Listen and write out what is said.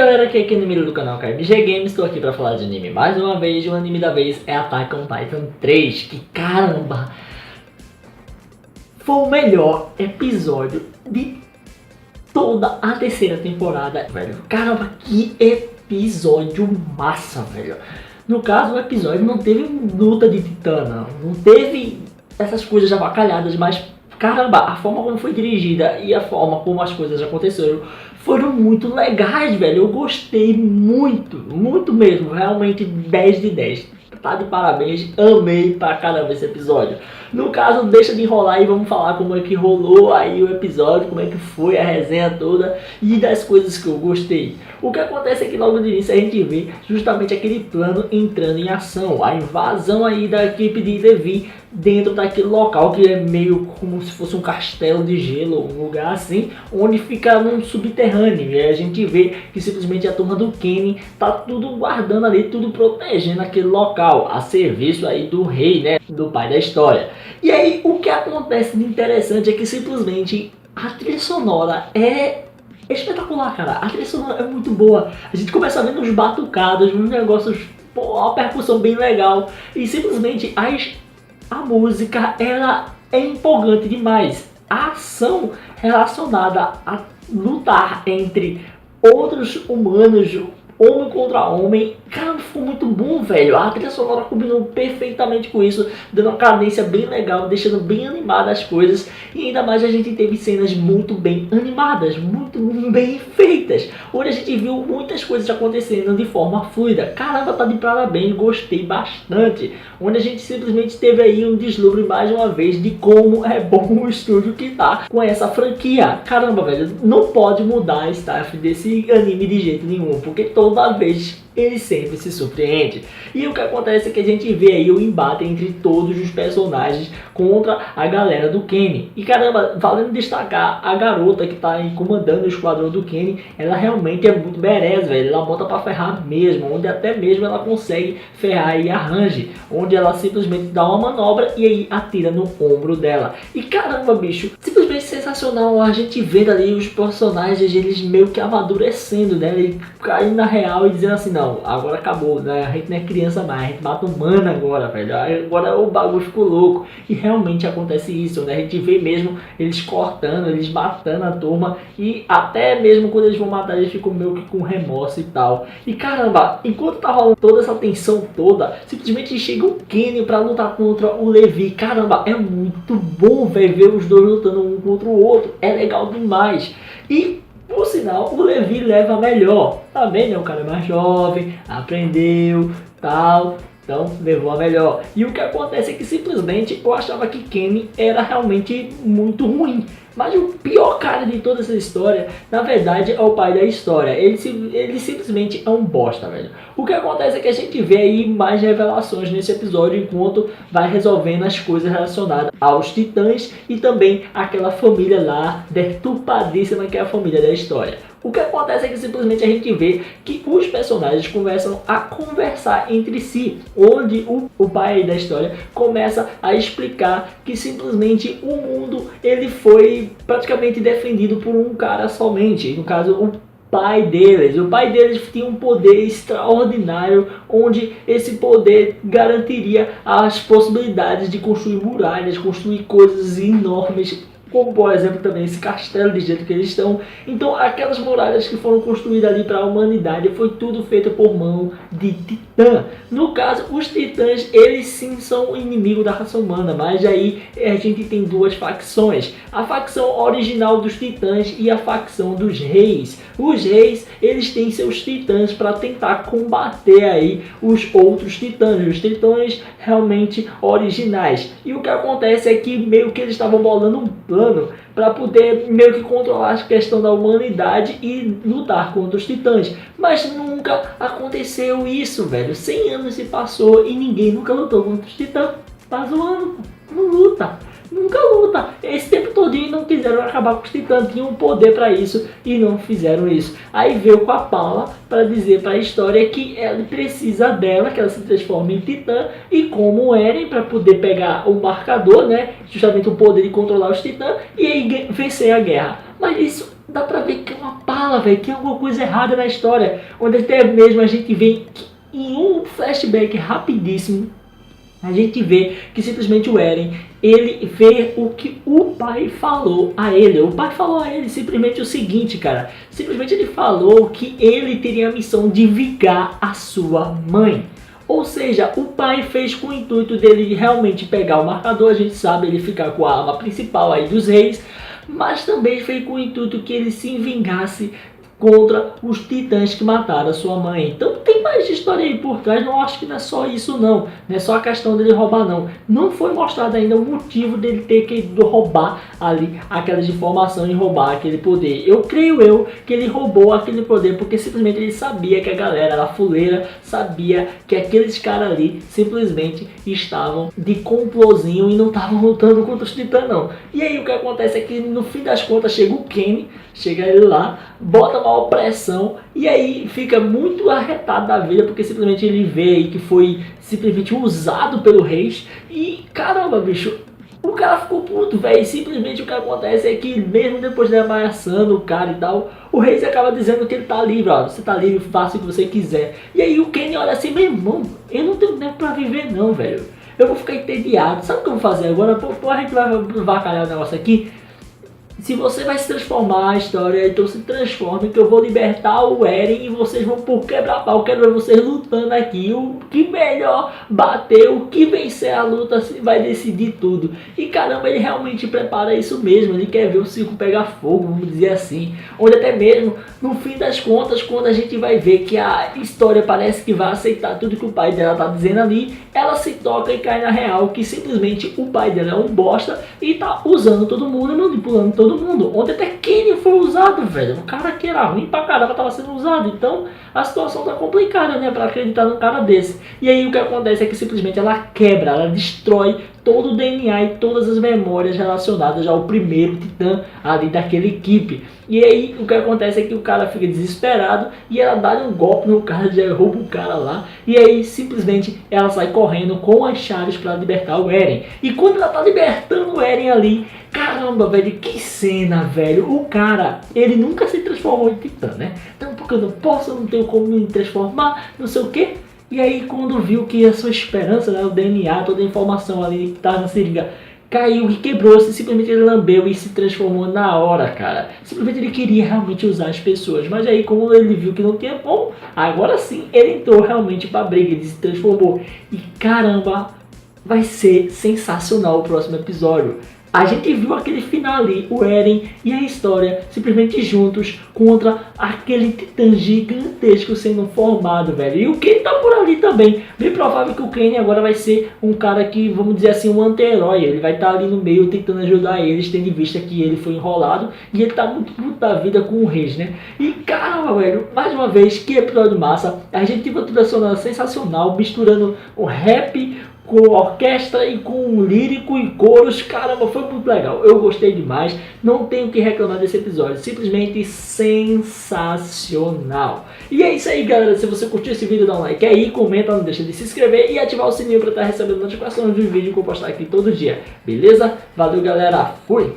galera, aqui é Kenny do canal KMG Games, estou aqui pra falar de anime mais uma vez. O anime da vez é Attack on Titan 3, que caramba, foi o melhor episódio de toda a terceira temporada, velho. Caramba, que episódio massa, velho. No caso, o episódio não teve luta de titã, não teve essas coisas avacalhadas, mas caramba, a forma como foi dirigida e a forma como as coisas aconteceram foram muito legais, velho. Eu gostei muito, muito mesmo. Realmente 10 de 10. Tá de parabéns, amei pra caramba esse episódio. No caso, deixa de enrolar e vamos falar como é que rolou aí o episódio, como é que foi a resenha toda e das coisas que eu gostei. O que acontece é que logo de início a gente vê justamente aquele plano entrando em ação, a invasão aí da equipe de Levi dentro daquele local que é meio como se fosse um castelo de gelo, um lugar assim, onde fica num subterrâneo. E a gente vê que simplesmente a turma do Kenny tá tudo guardando ali, tudo protegendo aquele local, a serviço aí do rei, né, do pai da história. E aí o que acontece de interessante é que simplesmente a trilha sonora é espetacular, cara. A trilha sonora é muito boa. A gente começa vendo uns batucados, uns negócios, pô, uma percussão bem legal. E simplesmente a música, ela é empolgante demais. A ação relacionada a lutar entre outros humanos, homem contra homem, cara, ficou muito bom, velho. A trilha sonora combinou perfeitamente com isso, dando uma cadência bem legal, deixando bem animada as coisas. E ainda mais a gente teve cenas muito bem animadas, muito bem feitas, onde a gente viu muitas coisas acontecendo de forma fluida. Caramba, tá de parabéns, gostei bastante. Onde a gente simplesmente teve aí um deslumbre mais uma vez de como é bom o estúdio que tá com essa franquia. Caramba, velho, não pode mudar a staff desse anime de jeito nenhum, porque toda vez ele sempre se surpreende. E o que acontece é que a gente vê aí o embate entre todos os personagens contra a galera do Kenny. E caramba, valendo destacar a garota que tá aí comandando o esquadrão do Kenny, ela realmente é muito badass, velho. Ela bota pra ferrar mesmo, onde até mesmo ela consegue ferrar aí a Range, onde ela simplesmente dá uma manobra e aí atira no ombro dela. E caramba, bicho, simplesmente sensacional a gente vendo ali os personagens, eles meio que amadurecendo, né? Ele caindo na real e dizendo assim, não, agora acabou, né? A gente não é criança mais, a gente mata humano agora, velho. Agora o bagulho ficou louco. E realmente acontece isso, né? A gente vê mesmo eles cortando, eles matando a turma. E até mesmo quando eles vão matar, eles ficam meio que com remorso e tal. E caramba, enquanto tá rolando toda essa tensão toda, simplesmente chega o Kenny pra lutar contra o Levi. Caramba, é muito bom, velho, ver os dois lutando um contra o outro. É legal demais. E por sinal, o Levi leva melhor. Tá bem, né? O cara é mais jovem, aprendeu, tal, então levou a melhor. E o que acontece é que simplesmente eu achava que Kenny era realmente muito ruim. Mas o pior cara de toda essa história, na verdade, é o pai da história. Ele simplesmente é um bosta, velho. O que acontece é que a gente vê aí mais revelações nesse episódio, enquanto vai resolvendo as coisas relacionadas aos titãs e também aquela família lá, deturpadíssima, que é a família da história. O que acontece é que simplesmente a gente vê que os personagens começam a conversar entre si, onde o pai da história começa a explicar que simplesmente o mundo ele foi praticamente defendido por um cara somente, no caso o pai deles. O pai deles tinha um poder extraordinário, onde esse poder garantiria as possibilidades de construir muralhas, construir coisas enormes, como por exemplo também esse castelo de jeito que eles estão. Então aquelas muralhas que foram construídas ali para a humanidade foi tudo feito por mão de titã. No caso, os titãs, eles sim são inimigos da raça humana, mas aí a gente tem duas facções: a facção original dos titãs e a facção dos reis. Os reis, eles têm seus titãs para tentar combater aí os outros titãs, os titãs realmente originais. E o que acontece é que meio que eles estavam bolando um plano para poder meio que controlar a questão da humanidade e lutar contra os titãs. Mas nunca aconteceu isso, velho. 100 anos se passou e ninguém nunca lutou contra os titãs. Tá zoando, não luta. nunca luta. Esse tempo todinho não quiseram acabar com os titãs, tinham poder para isso e não fizeram isso. Aí veio com a Paula para dizer para a história que ela precisa dela, que ela se transforma em titã, e como o Eren para poder pegar o marcador, né, justamente o poder de controlar os titãs e aí vencer a guerra. Mas isso dá pra ver que é uma pala, velho, que é alguma coisa errada na história, onde até mesmo a gente vê que em um flashback rapidíssimo, a gente vê que simplesmente o Eren, ele vê o que o pai falou a ele. O pai falou a ele simplesmente o seguinte, cara. Simplesmente ele falou que ele teria a missão de vingar a sua mãe. Ou seja, o pai fez com o intuito dele realmente pegar o marcador, a gente sabe, ele ficar com a arma principal aí dos reis, mas também fez com o intuito que ele se vingasse contra os titãs que mataram a sua mãe. Então tem mais história aí por trás, não acho que não é só isso não é só a questão dele roubar não. Não foi mostrado ainda o motivo dele ter querido roubar ali aquelas informações e roubar aquele poder. Eu creio que ele roubou aquele poder porque simplesmente ele sabia que a galera era fuleira, sabia que aqueles caras ali simplesmente estavam de complozinho e não estavam lutando contra os titãs não. E aí o que acontece é que no fim das contas chega o Kenny, chega ele lá, bota uma opressão e aí fica muito arretado da vida porque simplesmente ele vê que foi simplesmente usado pelo Reis e caramba, bicho, o cara ficou puto, velho. Simplesmente o que acontece é que mesmo depois de ameaçando o cara e tal, o Reis acaba dizendo que ele tá livre, ó, você tá livre, faça o que você quiser. E aí o Kenny olha assim, meu irmão, eu não tenho tempo pra viver não, velho, eu vou ficar entediado, sabe o que eu vou fazer agora? Pô, a gente vai vacalhar o negócio aqui. Se você vai se transformar a história, então se transforme que eu vou libertar o Eren e vocês vão por quebra-pau. Quero ver vocês lutando aqui. O que melhor bater, o que vencer a luta vai decidir tudo. E caramba, ele realmente prepara isso mesmo. Ele quer ver o circo pegar fogo, vamos dizer assim. Onde até mesmo, no fim das contas, quando a gente vai ver que a história parece que vai aceitar tudo que o pai dela tá dizendo ali, ela se toca e cai na real que simplesmente o pai dela é um bosta e tá usando todo mundo e manipulando todo mundo. Onde até Kenny foi usado, velho. O cara que era ruim pra caramba tava sendo usado. Então a situação tá complicada, né, pra acreditar num cara desse. E aí o que acontece é que simplesmente ela quebra, ela destrói todo o DNA e todas as memórias relacionadas ao primeiro titã ali daquela equipe. E aí o que acontece é que o cara fica desesperado e ela dá um golpe no cara, já rouba o cara lá. E aí simplesmente ela sai correndo com as chaves para libertar o Eren. E quando ela tá libertando o Eren ali, caramba, velho, que cena, velho. O cara, ele nunca se transformou em titã, né? Então porque eu não posso, eu não tenho como me transformar, não sei o que. E aí quando viu que a sua esperança, né, o DNA, toda a informação ali que tava na seringa, caiu e quebrou-se, simplesmente ele lambeu e se transformou na hora, cara. Simplesmente ele queria realmente usar as pessoas, mas aí como ele viu que não tinha como, agora sim, ele entrou realmente pra briga, ele se transformou. E caramba, vai ser sensacional o próximo episódio. A gente viu aquele final ali, o Eren e a história simplesmente juntos contra aquele titã gigantesco sendo formado, velho. E o Kenny tá por ali também. Bem provável que o Kenny agora vai ser um cara que, vamos dizer assim, um anti-herói. Ele vai estar ali no meio tentando ajudar eles, tendo em vista que ele foi enrolado e ele tá muito puto da vida com o Reis, né? E caramba, velho, mais uma vez, que episódio massa. A gente teve uma trilha sonora sensacional, misturando o rap com orquestra e com lírico e coros. Caramba, foi muito legal, eu gostei demais, não tenho o que reclamar desse episódio, simplesmente sensacional. E é isso aí, galera, se você curtiu esse vídeo, dá um like aí, comenta, não deixa de se inscrever e ativar o sininho para estar recebendo notificações de vídeo que eu postar aqui todo dia, beleza? Valeu, galera, fui!